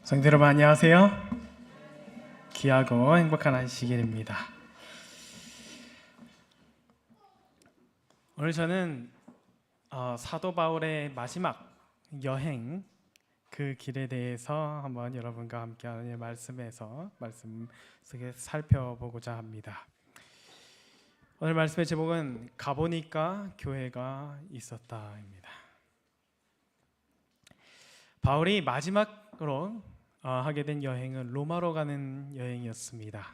성도 여러분 안녕하세요. 귀하고 행복한 안식일입니다. 오늘 저는 사도 바울의 마지막 여행 그 길에 대해서 한번 여러분과 함께하는 말씀 속에 살펴보고자 합니다. 오늘 말씀의 제목은 가보니까 교회가 있었다입니다. 바울이 마지막으로 하게 된 여행은 로마로 가는 여행이었습니다.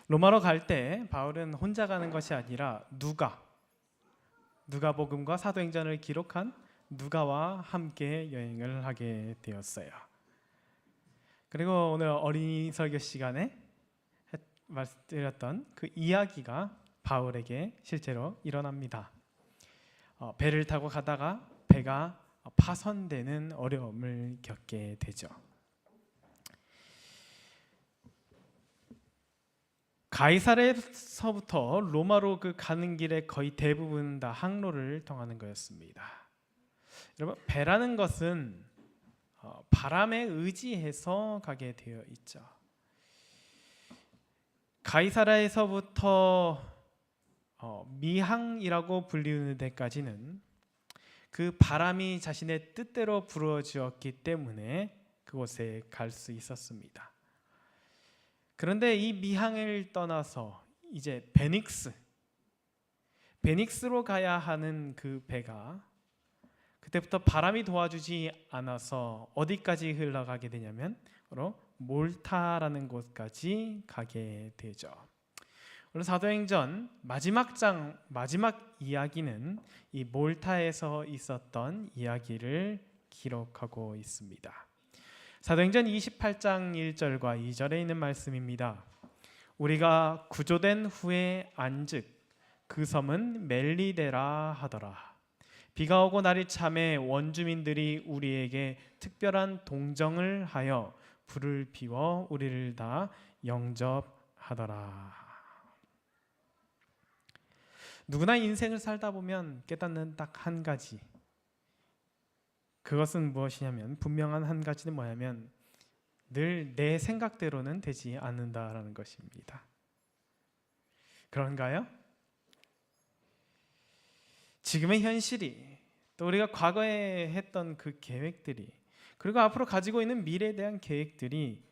로마로 갈 때 바울은 혼자 가는 것이 아니라 누가복음과 사도행전을 기록한 누가와 함께 여행을 하게 되었어요. 그리고 오늘 어린이 설교 시간에 말씀드렸던 그 이야기가 바울에게 실제로 일어납니다. 배를 타고 가다가 배가 파손되는 어려움을 겪게 되죠. 가이사랴에서부터 로마로 가는 길에 거의 대부분 다 항로를 통하는 거였습니다. 여러분, 배라는 것은 바람에 의지해서 가게 되어 있죠. 가이사랴에서부터 미항이라고 불리는 데까지는 그 바람이 자신의 뜻대로 불어주었기 때문에 그곳에 갈 수 있었습니다. 그런데 이 미항을 떠나서 이제 베닉스로 가야 하는 그 배가 그때부터 바람이 도와주지 않아서 어디까지 흘러가게 되냐면 바로 몰타라는 곳까지 가게 되죠. 오늘 사도행전 마지막 이야기는 이 몰타에서 있었던 이야기를 기록하고 있습니다. 사도행전 28장 1절과 2절에 있는 말씀입니다. 우리가 구조된 후에 안즉 그 섬은 멜리데라 하더라. 비가 오고 날이 참에 원주민들이 우리에게 특별한 동정을 하여 불을 피워 우리를 다 영접하더라. 누구나 인생을 살다 보면 깨닫는 딱 한 가지, 그것은 무엇이냐면 분명한 한 가지는 뭐냐면 늘 내 생각대로는 되지 않는다라는 것입니다. 그런가요? 지금의 현실이 또 우리가 과거에 했던 그 계획들이 그리고 앞으로 가지고 있는 미래에 대한 계획들이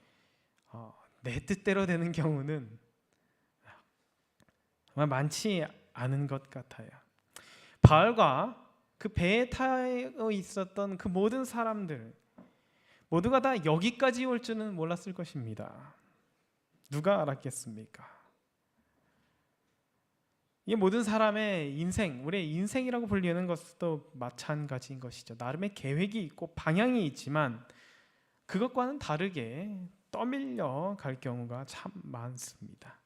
내 뜻대로 되는 경우는 정말 많지 않은 것 같아요. 바울과 그 배에 타고 있었던 그 모든 사람들 모두가 다 여기까지 올 줄은 몰랐을 것입니다. 누가 알았겠습니까? 이 모든 사람의 인생, 우리의 인생이라고 불리는 것도 마찬가지인 것이죠. 나름의 계획이 있고 방향이 있지만 그것과는 다르게 떠밀려 갈 경우가 참 많습니다.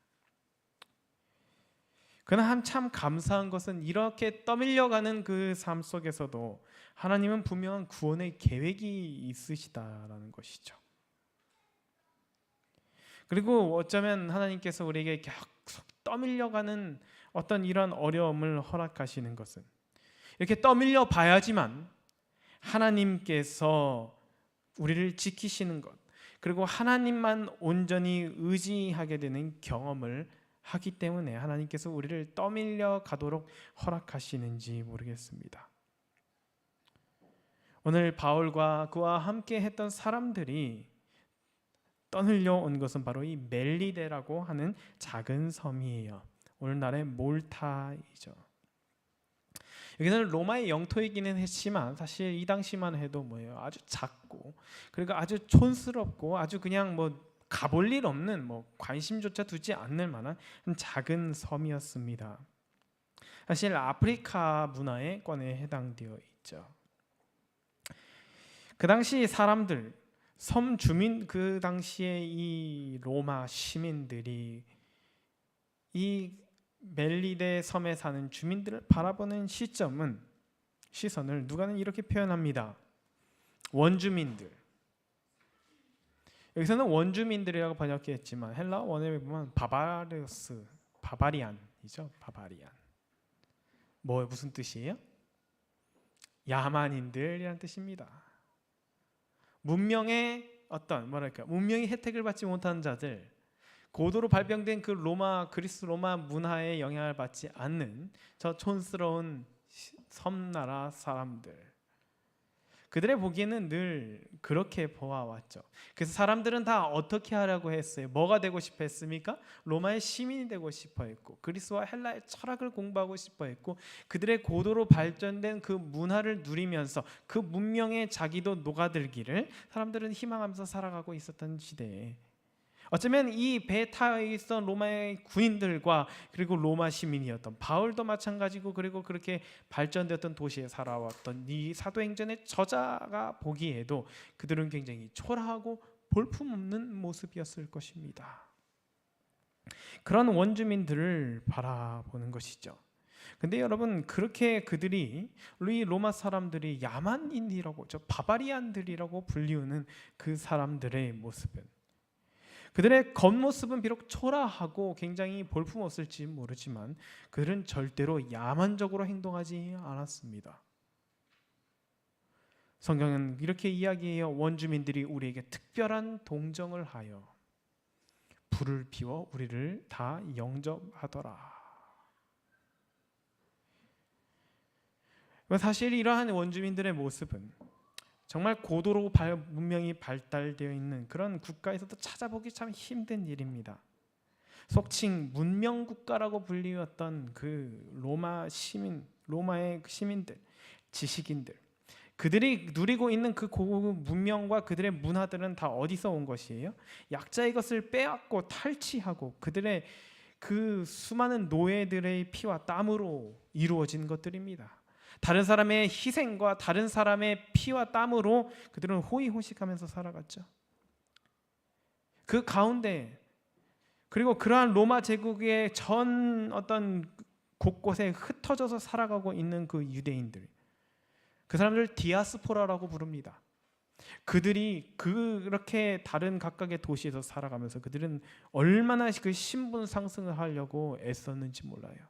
그러나 참 감사한 것은 이렇게 떠밀려가는 그 삶 속에서도 하나님은 분명한 구원의 계획이 있으시다라는 것이죠. 그리고 어쩌면 하나님께서 우리에게 계속 떠밀려가는 어떤 이런 어려움을 허락하시는 것은 이렇게 떠밀려 봐야지만 하나님께서 우리를 지키시는 것, 그리고 하나님만 온전히 의지하게 되는 경험을 하기 때문에 하나님께서 우리를 떠밀려 가도록 허락하시는지 모르겠습니다. 오늘 바울과 그와 함께 했던 사람들이 떠밀려 온 것은 바로 이 멜리데라고 하는 작은 섬이에요. 오늘날의 몰타이죠. 여기는 로마의 영토이기는 했지만 사실 이 당시만 해도 뭐예요? 아주 작고 그리고 아주 촌스럽고 아주 그냥 가볼 일 없는 관심조차 두지 않을 만한 작은 섬이었습니다. 사실 아프리카 문화권에 해당되어 있죠. 그 당시 사람들, 섬 주민, 그 당시에 이 로마 시민들이 이 멜리데 섬에 사는 주민들을 바라보는 시선을 누가는 이렇게 표현합니다. 원주민들. 여기서는 원주민들이라고 번역했지만 헬라 원어에 보면 바바리안이죠. 바바리안. 무슨 뜻이에요? 야만인들이라는 뜻입니다. 문명의 어떤 뭐랄까 문명의 혜택을 받지 못한 자들, 고도로 발병된 그 그리스 로마 문화의 영향을 받지 않는 저 촌스러운 섬나라 사람들, 그들의 보기에는 늘 그렇게 보아왔죠. 그래서 사람들은 다 어떻게 하려고 했어요? 뭐가 되고 싶어 했습니까? 로마의 시민이 되고 싶어 했고, 그리스와 헬라의 철학을 공부하고 싶어 했고, 그들의 고도로 발전된 그 문화를 누리면서 그 문명에 자기도 녹아들기를 사람들은 희망하면서 살아가고 있었던 시대에, 어쩌면 이 배에 타 있던 로마의 군인들과 그리고 로마 시민이었던 바울도 마찬가지고, 그리고 그렇게 발전되었던 도시에 살아왔던 이 사도행전의 저자가 보기에도 그들은 굉장히 초라하고 볼품없는 모습이었을 것입니다. 그런 원주민들을 바라보는 것이죠. 근데 여러분, 그렇게 그들이 이 로마 사람들이 야만인이라고, 저 바바리안들이라고 불리우는 그 사람들의 모습은, 그들의 겉모습은 비록 초라하고 굉장히 볼품없을지 모르지만 그들은 절대로 야만적으로 행동하지 않았습니다. 성경은 이렇게 이야기해요. 원주민들이 우리에게 특별한 동정을 하여 불을 피워 우리를 다 영접하더라. 사실 이러한 원주민들의 모습은 정말 고도로 문명이 발달되어 있는 그런 국가에서도 찾아보기 참 힘든 일입니다. 속칭 문명 국가라고 불리웠던 그 로마의 시민들, 지식인들, 그들이 누리고 있는 그 고급 문명과 그들의 문화들은 다 어디서 온 것이에요? 약자의 것을 빼앗고 탈취하고 그들의 그 수많은 노예들의 피와 땀으로 이루어진 것들입니다. 다른 사람의 희생과 다른 사람의 피와 땀으로 그들은 호의호식하면서 살아갔죠. 그 가운데, 그리고 그러한 로마 제국의 전 어떤 곳곳에 흩어져서 살아가고 있는 그 유대인들, 그 사람들 디아스포라라고 부릅니다. 그들이 그렇게 다른 각각의 도시에서 살아가면서 그들은 얼마나 그 신분 상승을 하려고 애썼는지 몰라요.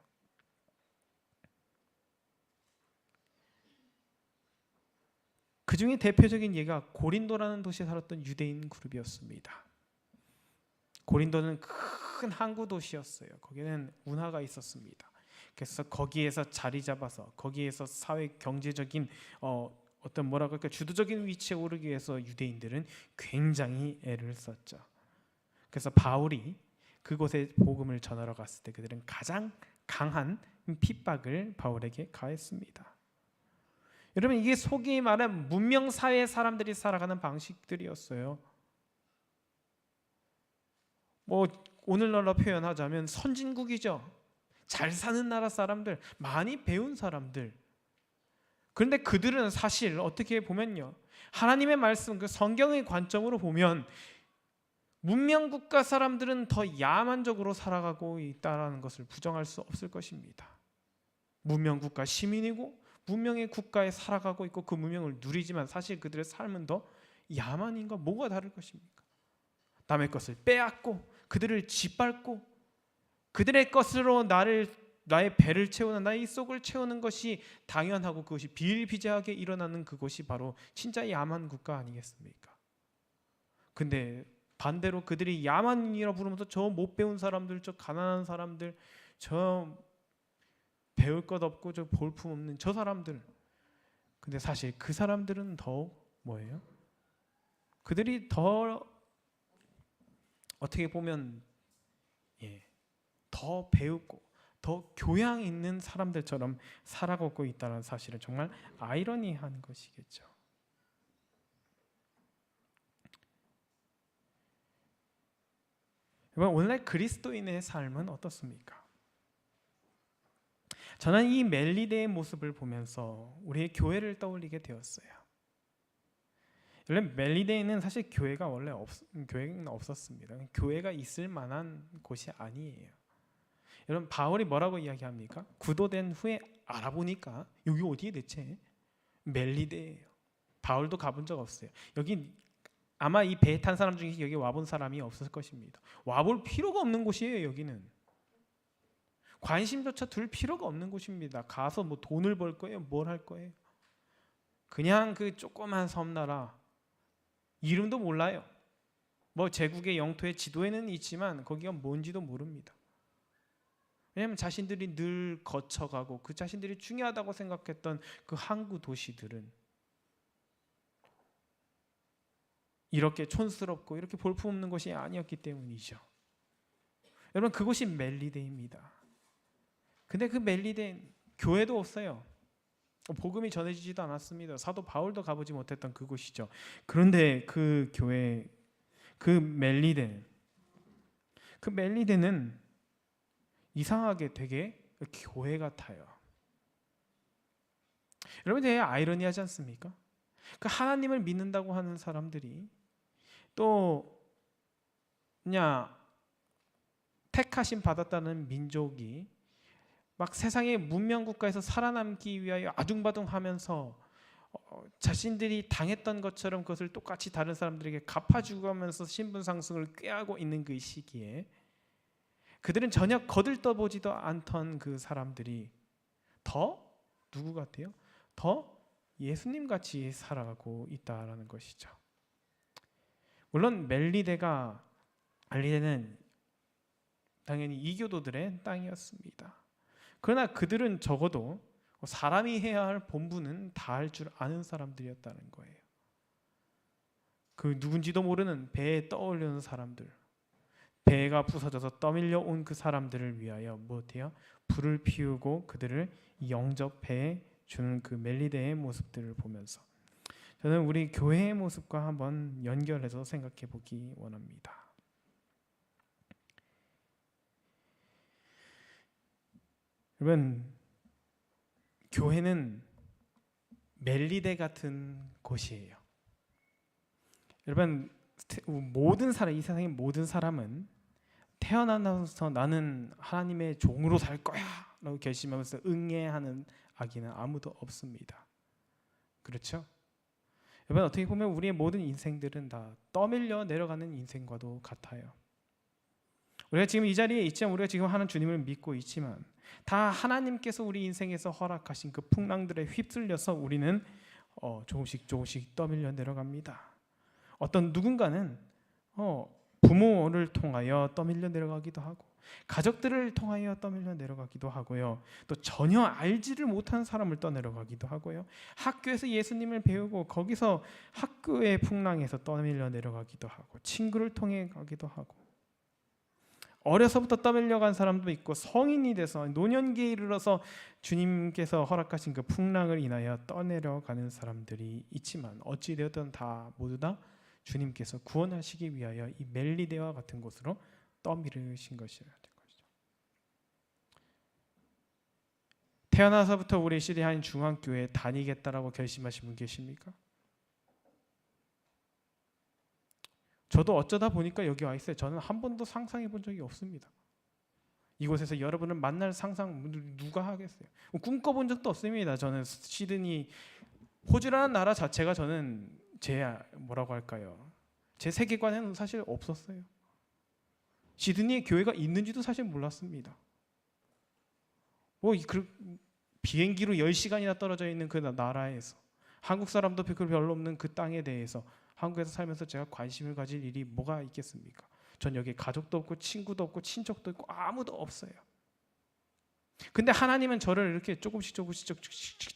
그 중에 대표적인 예가 고린도라는 도시에 살았던 유대인 그룹이었습니다. 고린도는 큰 항구 도시였어요. 거기는 운하가 있었습니다. 그래서 거기에서 자리 잡아서 거기에서 사회 경제적인 어떤 뭐라고 할까 주도적인 위치에 오르기 위해서 유대인들은 굉장히 애를 썼죠. 그래서 바울이 그곳에 복음을 전하러 갔을 때 그들은 가장 강한 핍박을 바울에게 가했습니다. 여러분, 이게 속이 말한 문명 사회 사람들이 살아가는 방식들이었어요. 뭐 오늘날로 표현하자면 선진국이죠. 잘 사는 나라 사람들, 많이 배운 사람들. 그런데 그들은 사실 어떻게 보면요, 하나님의 말씀, 그 성경의 관점으로 보면 문명 국가 사람들은 더 야만적으로 살아가고 있다는 것을 부정할 수 없을 것입니다. 문명 국가 시민이고 문명의 국가에 살아가고 있고 그 문명을 누리지만 사실 그들의 삶은 더 야만인과 뭐가 다를 것입니까? 남의 것을 빼앗고 그들을 짓밟고 그들의 것으로 나의 배를 채우는, 나의 속을 채우는 것이 당연하고 그것이 비일비재하게 일어나는 그것이 바로 진짜 야만 국가 아니겠습니까? 근데 반대로 그들이 야만인이라 부르면서 저 못 배운 사람들, 저 가난한 사람들, 저 배울 것 없고 저 볼품 없는 저 사람들, 근데 사실 그 사람들은 더 뭐예요? 그들이 더 어떻게 보면 더 배우고 더 교양 있는 사람들처럼 살아가고 있다는 사실은 정말 아이러니한 것이겠죠. 오늘날 그리스도인의 삶은 어떻습니까? 저는 이 멜리데의 모습을 보면서 우리의 교회를 떠올리게 되었어요. 원래 멜리데에는 사실 교회는 없었습니다. 교회가 있을 만한 곳이 아니에요. 여러분, 바울이 뭐라고 이야기합니까? 구도된 후에 알아보니까 여기 어디에 대체 멜리데예요. 바울도 가본 적 없어요. 여기 아마 이 배에 탄 사람 중에 여기 와본 사람이 없을 것입니다. 와볼 필요가 없는 곳이에요. 여기는 관심조차 둘 필요가 없는 곳입니다. 가서 뭐 돈을 벌 거예요? 뭘 할 거예요? 그냥 그 조그만 섬나라, 이름도 몰라요. 뭐 제국의 영토의 지도에는 있지만 거기가 뭔지도 모릅니다. 왜냐하면 자신들이 늘 거쳐가고 그 자신들이 중요하다고 생각했던 그 항구 도시들은 이렇게 촌스럽고 이렇게 볼품없는 것이 아니었기 때문이죠. 여러분, 그곳이 멜리데입니다. 근데 그 멜리데 교회도 없어요. 복음이 전해지지도 않았습니다. 사도 바울도 가보지 못했던 그곳이죠. 그런데 그 교회, 그 멜리데는 이상하게 되게 교회 같아요. 여러분, 되게 아이러니하지 않습니까? 그 하나님을 믿는다고 하는 사람들이 또 그냥 택하심 받았다는 민족이 막 세상의 문명 국가에서 살아남기 위하여 아둥바둥하면서 자신들이 당했던 것처럼 그것을 똑같이 다른 사람들에게 갚아주면서 신분 상승을 꾀하고 있는 그 시기에 그들은 전혀 거들떠보지도 않던 그 사람들이 더 누구 같아요? 더 예수님 같이 살아가고 있다라는 것이죠. 물론 멜리데는 당연히 이교도들의 땅이었습니다. 그러나 그들은 적어도 사람이 해야 할 본분은 다 할 줄 아는 사람들이었다는 거예요. 그 누군지도 모르는 배에 떠오르는 사람들, 배가 부서져서 떠밀려 온 그 사람들을 위하여 무엇해요? 불을 피우고 그들을 영접해 주는 그 멜리데의 모습들을 보면서 저는 우리 교회의 모습과 한번 연결해서 생각해 보기 원합니다. 여러분, 교회는 멜리데 같은 곳이에요. 여러분, 모든 사람, 이 세상의 모든 사람은 태어나서 나는 하나님의 종으로 살 거야 라고 결심하면서 응애하는 아기는 아무도 없습니다. 그렇죠? 여러분, 어떻게 보면 우리의 모든 인생들은 다 떠밀려 내려가는 인생과도 같아요. 우리가 지금 이 자리에 있지만, 우리가 지금 하는 주님을 믿고 있지만 다 하나님께서 우리 인생에서 허락하신 그 풍랑들에 휩쓸려서 우리는 조금씩 떠밀려 내려갑니다. 어떤 누군가는 부모를 통하여 떠밀려 내려가기도 하고 가족들을 통하여 떠밀려 내려가기도 하고요. 또 전혀 알지를 못한 사람을 떠내려가기도 하고요. 학교에서 예수님을 배우고 거기서 학교의 풍랑에서 떠밀려 내려가기도 하고 친구를 통해 가기도 하고 어려서부터 떠밀려간 사람도 있고 성인이 돼서 노년기에 이르러서 주님께서 허락하신 그 풍랑을 인하여 떠내려가는 사람들이 있지만 어찌되었든 다 모두 다 주님께서 구원하시기 위하여 이 멜리데와 같은 곳으로 떠밀으신 것이라는 것이죠. 태어나서부터 우리 시리아인 중앙교회에 다니겠다라고 결심하신 분 계십니까? 저도 어쩌다 보니까 여기 와 있어요. 저는 한 번도 상상해 본 적이 없습니다. 이곳에서 여러분을 만날 상상 누가 하겠어요? 꿈꿔본 적도 없습니다. 저는 시드니, 호주라는 나라 자체가 저는 제 세계관에는 사실 없었어요. 시드니에 교회가 있는지도 사실 몰랐습니다. 비행기로 10시간이나 떨어져 있는 그 나라에서 한국 사람도 별로 없는 그 땅에 대해서 한국에서 살면서 제가 관심을 가질 일이 뭐가 있겠습니까? 전 여기 가족도 없고 친구도 없고 친척도 있고 아무도 없어요. 근데 하나님은 저를 이렇게 조금씩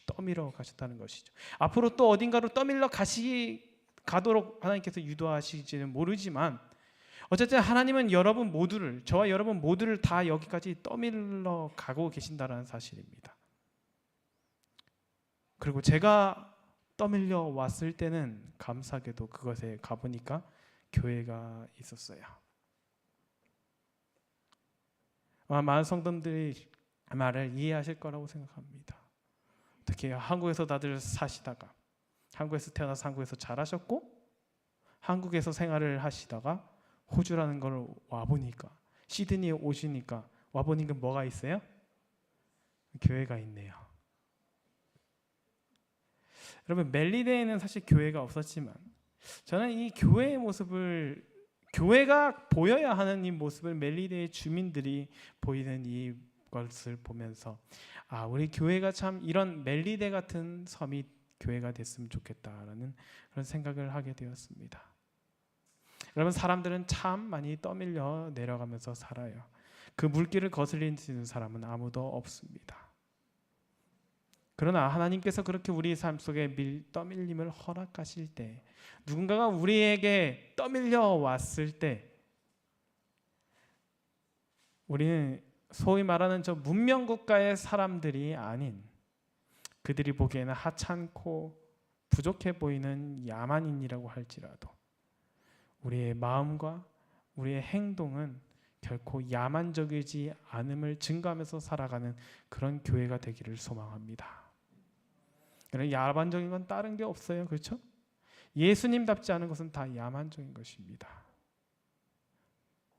떠밀어 가셨다는 것이죠. 앞으로 또 어딘가로 떠밀러 가도록 하나님께서 유도하실지는 모르지만 어쨌든 하나님은 여러분 모두를, 저와 여러분 모두를 다 여기까지 떠밀러 가고 계신다는 사실입니다. 그리고 제가 떠밀려 왔을 때는 감사하게도 그것에 가보니까 교회가 있었어요. 많은 성도들이 말을 이해하실 거라고 생각합니다. 특히 한국에서 다들 사시다가 한국에서 태어나서 한국에서 자라셨고 한국에서 생활을 하시다가 호주라는 걸 와보니까 시드니에 오시니까 와보니까 뭐가 있어요? 교회가 있네요. 여러분, 멜리데에는 사실 교회가 없었지만 저는 이 교회의 모습을, 교회가 보여야 하는 이 모습을 멜리데의 주민들이 보이는 이것을 보면서 우리 교회가 참 이런 멜리데 같은 섬이 교회가 됐으면 좋겠다라는 그런 생각을 하게 되었습니다. 여러분, 사람들은 참 많이 떠밀려 내려가면서 살아요. 그 물길을 거슬리는 사람은 아무도 없습니다. 그러나 하나님께서 그렇게 우리 삶 속에 떠밀림을 허락하실 때, 누군가가 우리에게 떠밀려 왔을 때, 우리는 소위 말하는 저 문명국가의 사람들이 아닌, 그들이 보기에는 하찮고 부족해 보이는 야만인이라고 할지라도 우리의 마음과 우리의 행동은 결코 야만적이지 않음을 증거하면서 살아가는 그런 교회가 되기를 소망합니다. 야만적인 건 다른 게 없어요. 그렇죠? 예수님답지 않은 것은 다 야만적인 것입니다.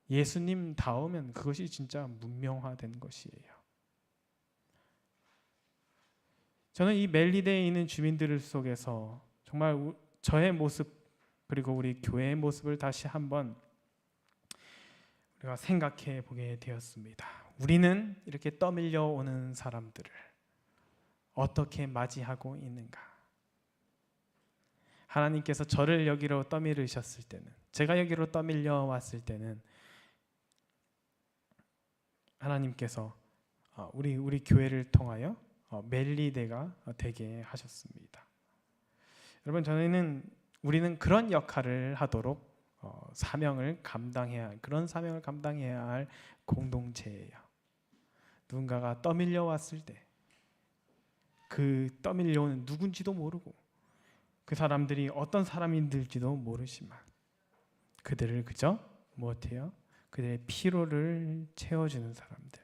예수님 다우면 그것이 진짜 문명화된 것이에요. 저는 이 멜리데에 있는 주민들 속에서 정말 저의 모습, 그리고 우리 교회의 모습을 다시 한번 우리가 생각해 보게 되었습니다. 우리는 이렇게 떠밀려 오는 사람들을 어떻게 맞이하고 있는가? 하나님께서 저를 여기로 떠밀으셨을 때는, 제가 여기로 떠밀려 왔을 때는 하나님께서 우리 교회를 통하여 멜리데가 되게 하셨습니다. 여러분, 우리는 그런 역할을 하도록 사명을 감당해야 할, 그런 사명을 감당해야 할 공동체예요. 누군가가 떠밀려 왔을 때 그 떠밀려오는 누군지도 모르고 그 사람들이 어떤 사람인지도 모르지만 그들을 그저 무엇해요? 그들의 피로를 채워주는 사람들.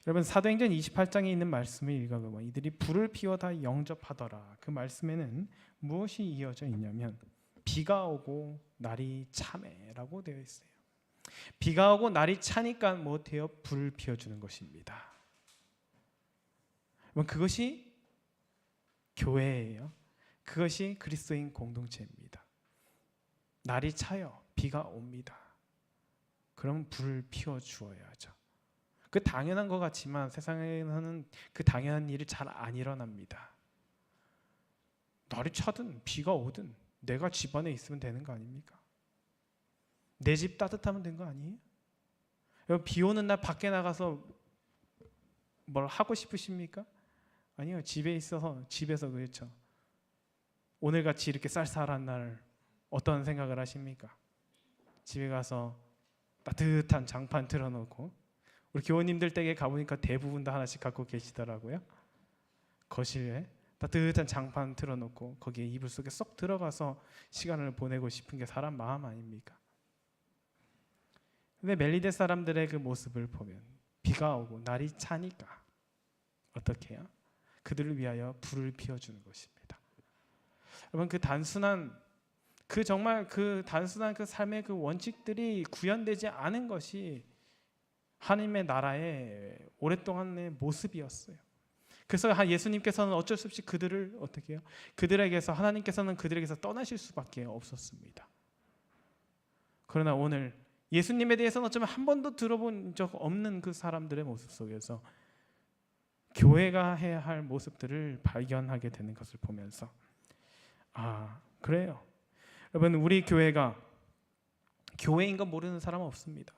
여러분, 사도행전 28장에 있는 말씀을 읽어보면 이들이 불을 피워다 영접하더라. 그 말씀에는 무엇이 이어져 있냐면 비가 오고 날이 차매라고 되어 있어요. 비가 오고 날이 차니까 무엇해요? 불을 피워주는 것입니다. 그것이 교회예요. 그것이 그리스도인 공동체입니다. 날이 차요. 비가 옵니다. 그럼 불을 피워주어야죠. 그 당연한 것 같지만 세상에서는 그 당연한 일이 잘 안 일어납니다. 날이 차든 비가 오든 내가 집 안에 있으면 되는 거 아닙니까? 내 집 따뜻하면 된 거 아니에요? 비 오는 날 밖에 나가서 뭘 하고 싶으십니까? 아니요. 집에서 그렇죠. 오늘같이 이렇게 쌀쌀한 날 어떤 생각을 하십니까? 집에 가서 따뜻한 장판 틀어놓고, 우리 교우님들 댁에 가보니까 대부분 다 하나씩 갖고 계시더라고요. 거실에 따뜻한 장판 틀어놓고 거기에 이불 속에 쏙 들어가서 시간을 보내고 싶은 게 사람 마음 아닙니까? 근데 멜리데 사람들의 그 모습을 보면 비가 오고 날이 차니까 어떻게 해요? 그들을 위하여 불을 피워주는 것입니다. 여러분, 정말 그 단순한 그 삶의 그 원칙들이 구현되지 않은 것이 하나님의 나라의 오랫동안의 모습이었어요. 그래서 예수님께서는 어쩔 수 없이 그들을 어떻게 해요? 하나님께서는 그들에게서 떠나실 수밖에 없었습니다. 그러나 오늘 예수님에 대해서는 어쩌면 한 번도 들어본 적 없는 그 사람들의 모습 속에서 교회가 해야 할 모습들을 발견하게 되는 것을 보면서 그래요. 여러분, 우리 교회가 교회인 거 모르는 사람은 없습니다.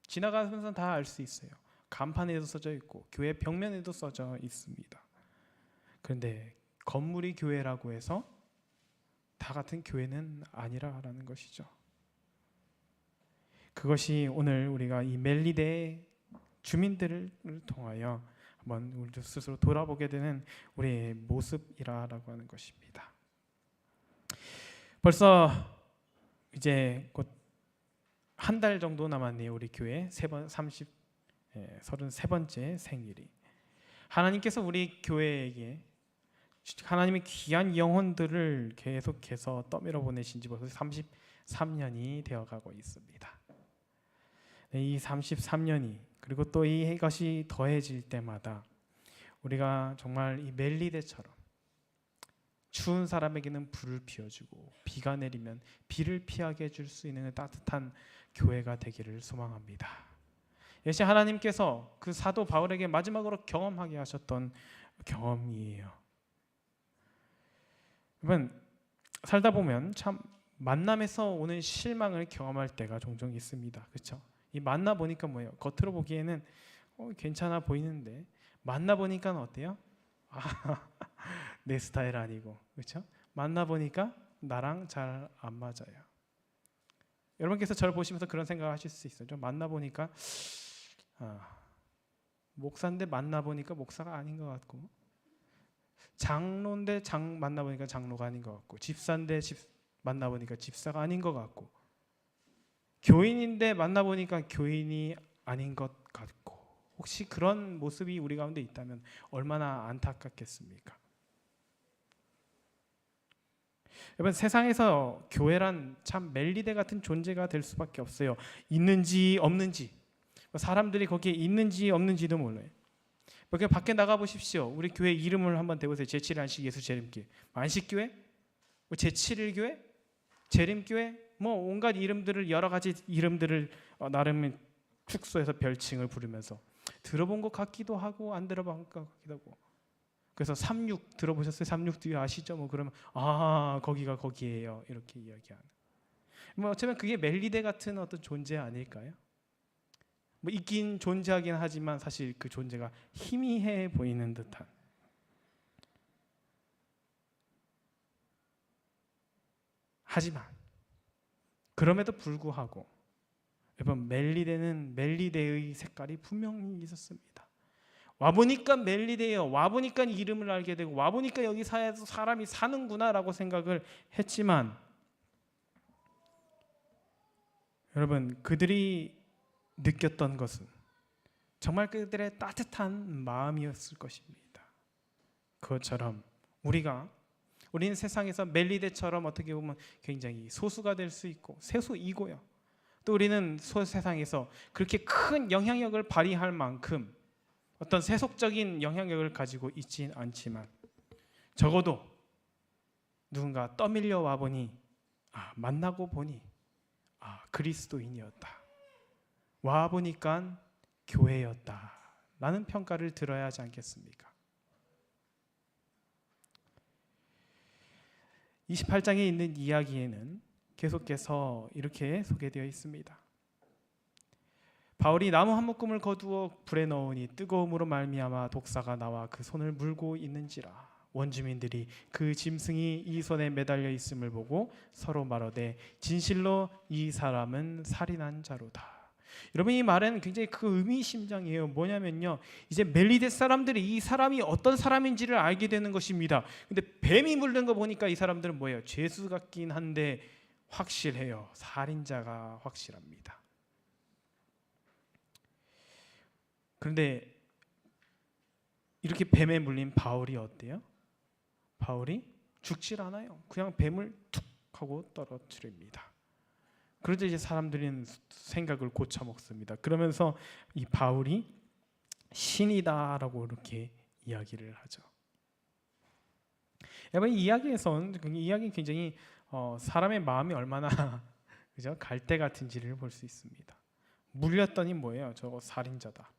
지나가면서 다 알 수 있어요. 간판에도 써져 있고 교회 벽면에도 써져 있습니다. 그런데 건물이 교회라고 해서 다 같은 교회는 아니라라는 것이죠. 그것이 오늘 우리가 이 멜리데 주민들을 통하여 한번 우리 스스로 돌아보게 되는 우리의 모습이라고 하는 것입니다. 벌써 이제 곧 한 달 정도 남았네요. 우리 교회 33번째 생일이. 하나님께서 우리 교회에게 하나님의 귀한 영혼들을 계속해서 떠밀어 보내신 지 벌써 33년이 되어가고 있습니다. 이 33년이 그리고 또 이것이 더해질 때마다 우리가 정말 이 멜리데처럼 추운 사람에게는 불을 피워주고 비가 내리면 비를 피하게 해줄 수 있는 따뜻한 교회가 되기를 소망합니다. 역시 하나님께서 그 사도 바울에게 마지막으로 경험하게 하셨던 경험이에요. 여러분, 살다 보면 참 만남에서 오는 실망을 경험할 때가 종종 있습니다. 그렇죠? 이 만나 보니까 뭐예요? 겉으로 보기에는 괜찮아 보이는데 만나 보니까 어때요? 아, 내 스타일 아니고, 그렇죠? 만나 보니까 나랑 잘 안 맞아요. 여러분께서 저를 보시면서 그런 생각하실 수 있어요. 좀 만나 보니까 목사인데 만나 보니까 목사가 아닌 것 같고, 장로인데 만나 보니까 장로가 아닌 것 같고, 집사인데 만나 보니까 집사가 아닌 것 같고, 교인인데 만나 보니까 교인이 아닌 것 같고, 혹시 그런 모습이 우리 가운데 있다면 얼마나 안타깝겠습니까? 여러분, 세상에서 교회란 참 멜리데 같은 존재가 될 수밖에 없어요. 있는지 없는지, 사람들이 거기에 있는지 없는지도 몰라요. 그냥 밖에 나가 보십시오. 우리 교회 이름을 한번 대보세요. 제7일 안식 예수 재림교회, 안식교회, 제7일 교회, 재림교회, 온갖 이름들을, 여러 가지 이름들을 나름 축소해서 별칭을 부르면서 들어본 것 같기도 하고 안 들어본 것 같기도 하고. 그래서 36 들어보셨어요? 36 뒤에 아시죠? 그러면 거기가 거기예요, 이렇게 이야기하는. 어쩌면 그게 멜리데 같은 어떤 존재 아닐까요? 있긴 존재하긴 하지만 사실 그 존재가 희미해 보이는 듯한. 하지만 그럼에도 불구하고 여러분, 멜리데의 색깔이 분명히 있었습니다. 와보니까 멜리데예요. 와보니까 이름을 알게 되고, 와보니까 여기 사람이 사는구나라고 생각을 했지만, 여러분, 그들이 느꼈던 것은 정말 그들의 따뜻한 마음이었을 것입니다. 그것처럼 우리는 세상에서 멜리데처럼 어떻게 보면 굉장히 소수가 될 수 있고 세수이고요. 또 우리는 세상에서 그렇게 큰 영향력을 발휘할 만큼 어떤 세속적인 영향력을 가지고 있진 않지만, 적어도 누군가 떠밀려 와 보니 만나고 보니 그리스도인이었다, 와 보니까 교회였다 라는 평가를 들어야 하지 않겠습니까? 28장에 있는 이야기에는 계속해서 이렇게 소개되어 있습니다. 바울이 나무 한 묶음을 거두어 불에 넣으니 뜨거움으로 말미암아 독사가 나와 그 손을 물고 있는지라. 원주민들이 그 짐승이 이 손에 매달려 있음을 보고 서로 말하되 진실로 이 사람은 살인한 자로다. 여러분, 이 말은 굉장히 그 의미심장이에요. 뭐냐면요, 이제 멜리데 사람들이 이 사람이 어떤 사람인지를 알게 되는 것입니다. 근데 뱀이 물는 거 보니까 이 사람들은 뭐예요? 죄수 같긴 한데 확실해요. 살인자가 확실합니다. 그런데 이렇게 뱀에 물린 바울이 어때요? 바울이 죽질 않아요. 그냥 뱀을 툭 하고 떨어뜨립니다. 그러자 이제 사람들은 생각을 고쳐 먹습니다. 그러면서 이 바울이 신이다라고 이렇게 이야기를 하죠. 여러분, 이 이야기는 굉장히 사람의 마음이 얼마나 그죠? 갈대 같은지를 볼 수 있습니다. 물렸더니 뭐예요? 저거 살인자다.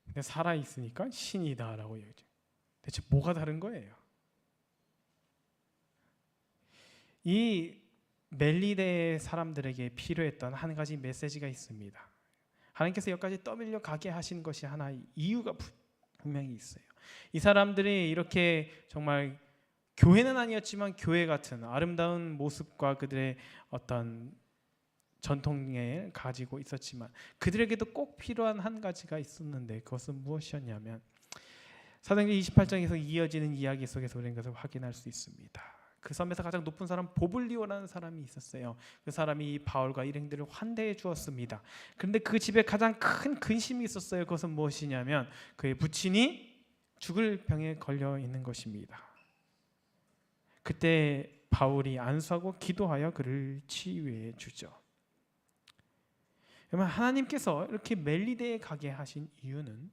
근데 살아 있으니까 신이다라고 얘기죠. 대체 뭐가 다른 거예요? 이 멜리데 사람들에게 필요했던 한 가지 메시지가 있습니다. 하나님께서 여기까지 떠밀려 가게 하신 것이 하나 이유가 분명히 있어요. 이 사람들이 이렇게 정말 교회는 아니었지만 교회 같은 아름다운 모습과 그들의 어떤 전통을 가지고 있었지만 그들에게도 꼭 필요한 한 가지가 있었는데, 그것은 무엇이었냐면 사도행전 28장에서 이어지는 이야기 속에서 우리는 것을 확인할 수 있습니다. 그 섬에서 가장 높은 사람 보블리오라는 사람이 있었어요. 그 사람이 바울과 일행들을 환대해 주었습니다. 그런데 그 집에 가장 큰 근심이 있었어요. 그것은 무엇이냐면 그의 부친이 죽을 병에 걸려 있는 것입니다. 그때 바울이 안수하고 기도하여 그를 치유해 주죠. 그러면 하나님께서 이렇게 멜리데에 가게 하신 이유는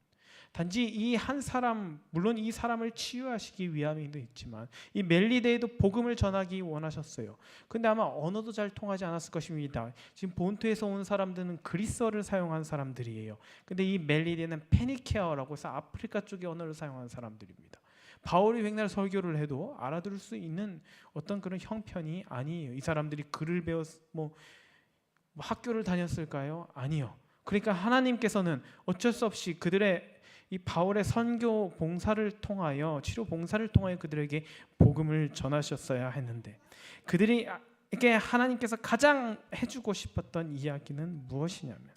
단지 이 한 사람, 물론 이 사람을 치유하시기 위함도 있지만 이 멜리데에도 복음을 전하기 원하셨어요. 근데 아마 언어도 잘 통하지 않았을 것입니다. 지금 본토에서 온 사람들은 그리스어를 사용한 사람들이에요. 근데 이 멜리데는 페니케어라고 해서 아프리카 쪽의 언어를 사용한 사람들입니다. 바울이 백날 설교를 해도 알아들을 수 있는 어떤 그런 형편이 아니에요. 이 사람들이 글을 뭐 학교를 다녔을까요? 아니요. 그러니까 하나님께서는 어쩔 수 없이 그들의 이 바울의 선교 봉사를 통하여, 치료 봉사를 통하여 그들에게 복음을 전하셨어야 했는데, 그들이 이게 하나님께서 가장 해주고 싶었던 이야기는 무엇이냐면,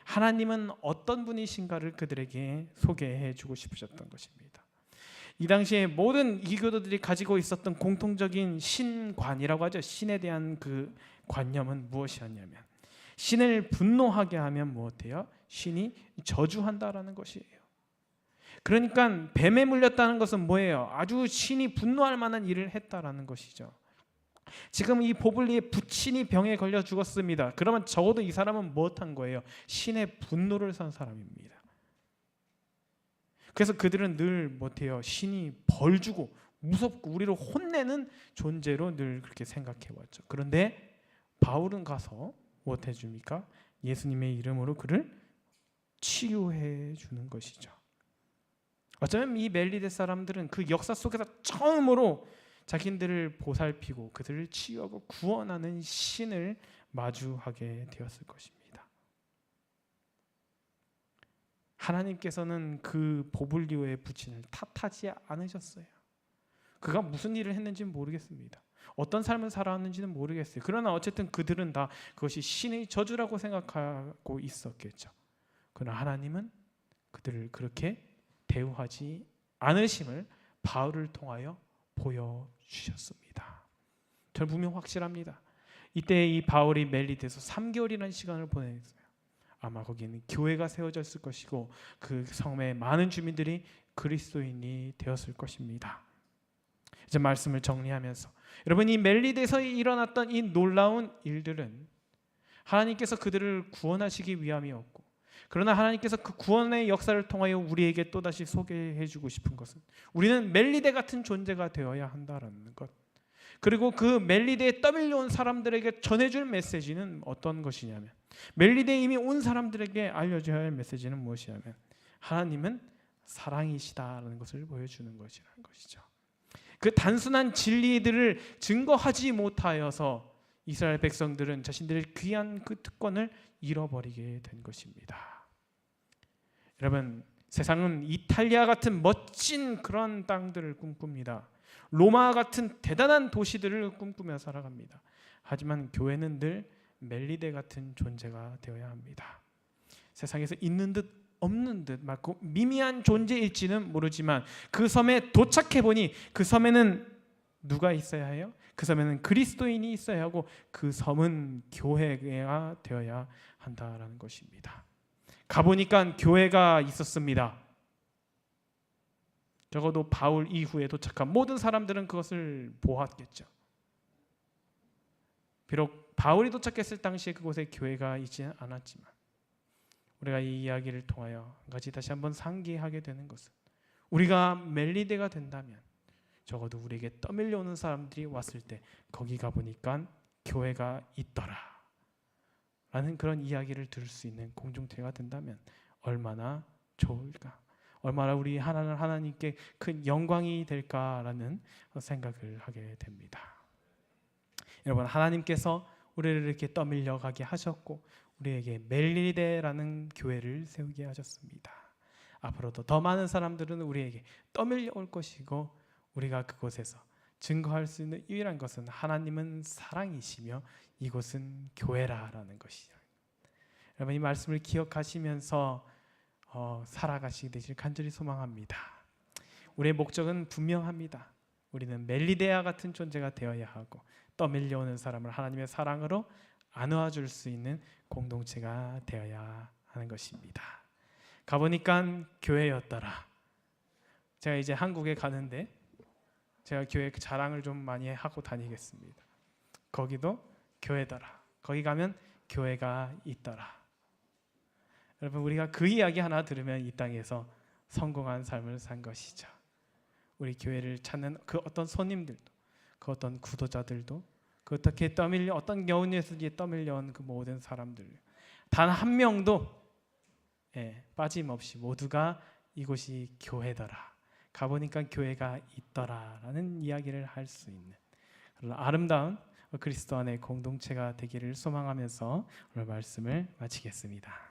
하나님은 어떤 분이신가를 그들에게 소개해주고 싶으셨던 것입니다. 이 당시에 모든 이교도들이 가지고 있었던 공통적인 신관이라고 하죠. 신에 대한 그 관념은 무엇이었냐면, 신을 분노하게 하면 무엇해요? 신이 저주한다라는 것이에요. 그러니까 뱀에 물렸다는 것은 뭐예요? 아주 신이 분노할 만한 일을 했다라는 것이죠. 지금 이 보블리의 부친이 병에 걸려 죽었습니다. 그러면 적어도 이 사람은 무엇한 거예요? 신의 분노를 산 사람입니다. 그래서 그들은 늘 못해요. 신이 벌 주고 무섭고 우리를 혼내는 존재로 늘 그렇게 생각해 왔죠. 그런데 바울은 가서 못 해줍니까? 예수님의 이름으로 그를 치유해 주는 것이죠. 어쩌면 이 멜리데 사람들은 그 역사 속에서 처음으로 자신들을 보살피고 그들을 치유하고 구원하는 신을 마주하게 되었을 것입니다. 하나님께서는 그 보블리오의 부친을 탓하지 않으셨어요. 그가 무슨 일을 했는지는 모르겠습니다. 어떤 삶을 살아왔는지는 모르겠어요. 그러나 어쨌든 그들은 다 그것이 신의 저주라고 생각하고 있었겠죠. 그러나 하나님은 그들을 그렇게 대우하지 않으심을 바울을 통하여 보여주셨습니다. 저는 분명 확실합니다. 이때 이 바울이 멜리데에서 3개월이라는 시간을 보냈어요. 아마 거기는 교회가 세워졌을 것이고 그 성의 많은 주민들이 그리스도인이 되었을 것입니다. 이제 말씀을 정리하면서, 여러분, 이 멜리데에서 일어났던 이 놀라운 일들은 하나님께서 그들을 구원하시기 위함이었고, 그러나 하나님께서 그 구원의 역사를 통하여 우리에게 또다시 소개해주고 싶은 것은 우리는 멜리데 같은 존재가 되어야 한다라는 것, 그리고 그 멜리데에 떠밀려온 사람들에게 전해줄 메시지는 어떤 것이냐면, 멜리데에 이미 온 사람들에게 알려줘야 할 메시지는 무엇이냐면 하나님은 사랑이시다라는 것을 보여주는 것이라는 것이죠. 그 단순한 진리들을 증거하지 못하여서 이스라엘 백성들은 자신들의 귀한 그 특권을 잃어버리게 된 것입니다. 여러분, 세상은 이탈리아 같은 멋진 그런 땅들을 꿈꿉니다. 로마 같은 대단한 도시들을 꿈꾸며 살아갑니다. 하지만 교회는 늘 멜리데 같은 존재가 되어야 합니다. 세상에서 있는 듯 없는 듯 많고 미미한 존재일지는 모르지만 그 섬에 도착해 보니 그 섬에는 누가 있어야 해요? 그 섬에는 그리스도인이 있어야 하고 그 섬은 교회가 되어야 한다라는 것입니다. 가보니까 교회가 있었습니다. 적어도 바울 이후에 도착한 모든 사람들은 그것을 보았겠죠. 비록 바울이 도착했을 당시에 그곳에 교회가 있지는 않았지만, 우리가 이 이야기를 통하여 한 가지 다시 한번 상기하게 되는 것은, 우리가 멜리데가 된다면 적어도 우리에게 떠밀려오는 사람들이 왔을 때 거기 가보니까 교회가 있더라 라는 그런 이야기를 들을 수 있는 공동체가 된다면 얼마나 좋을까, 얼마나 우리 하나님께 큰 영광이 될까라는 생각을 하게 됩니다. 여러분, 하나님께서 우리를 이렇게 떠밀려 가게 하셨고 우리에게 멜리데라는 교회를 세우게 하셨습니다. 앞으로도 더 많은 사람들은 우리에게 떠밀려 올 것이고, 우리가 그곳에서 증거할 수 있는 유일한 것은 하나님은 사랑이시며 이곳은 교회라라는 것이죠. 여러분, 이 말씀을 기억하시면서 살아가시게 되실 간절히 소망합니다. 우리의 목적은 분명합니다. 우리는 멜리데와 같은 존재가 되어야 하고 떠밀려오는 사람을 하나님의 사랑으로 안아줄 수 있는 공동체가 되어야 하는 것입니다. 가보니까 교회였더라. 제가 이제 한국에 가는데 제가 교회 자랑을 좀 많이 하고 다니겠습니다. 거기도 교회더라. 거기 가면 교회가 있더라. 여러분, 우리가 그 이야기 하나 들으면 이 땅에서 성공한 삶을 산 것이죠. 우리 교회를 찾는 그 어떤 손님들도, 그 어떤 구도자들도, 그 어떻게 떠밀려 어떤 여운에서지 떠밀려온 그 모든 사람들, 단 한 명도 빠짐없이 모두가 이곳이 교회더라, 가보니까 교회가 있더라라는 이야기를 할 수 있는 그런 아름다운 그리스도 안의 공동체가 되기를 소망하면서 오늘 말씀을 마치겠습니다.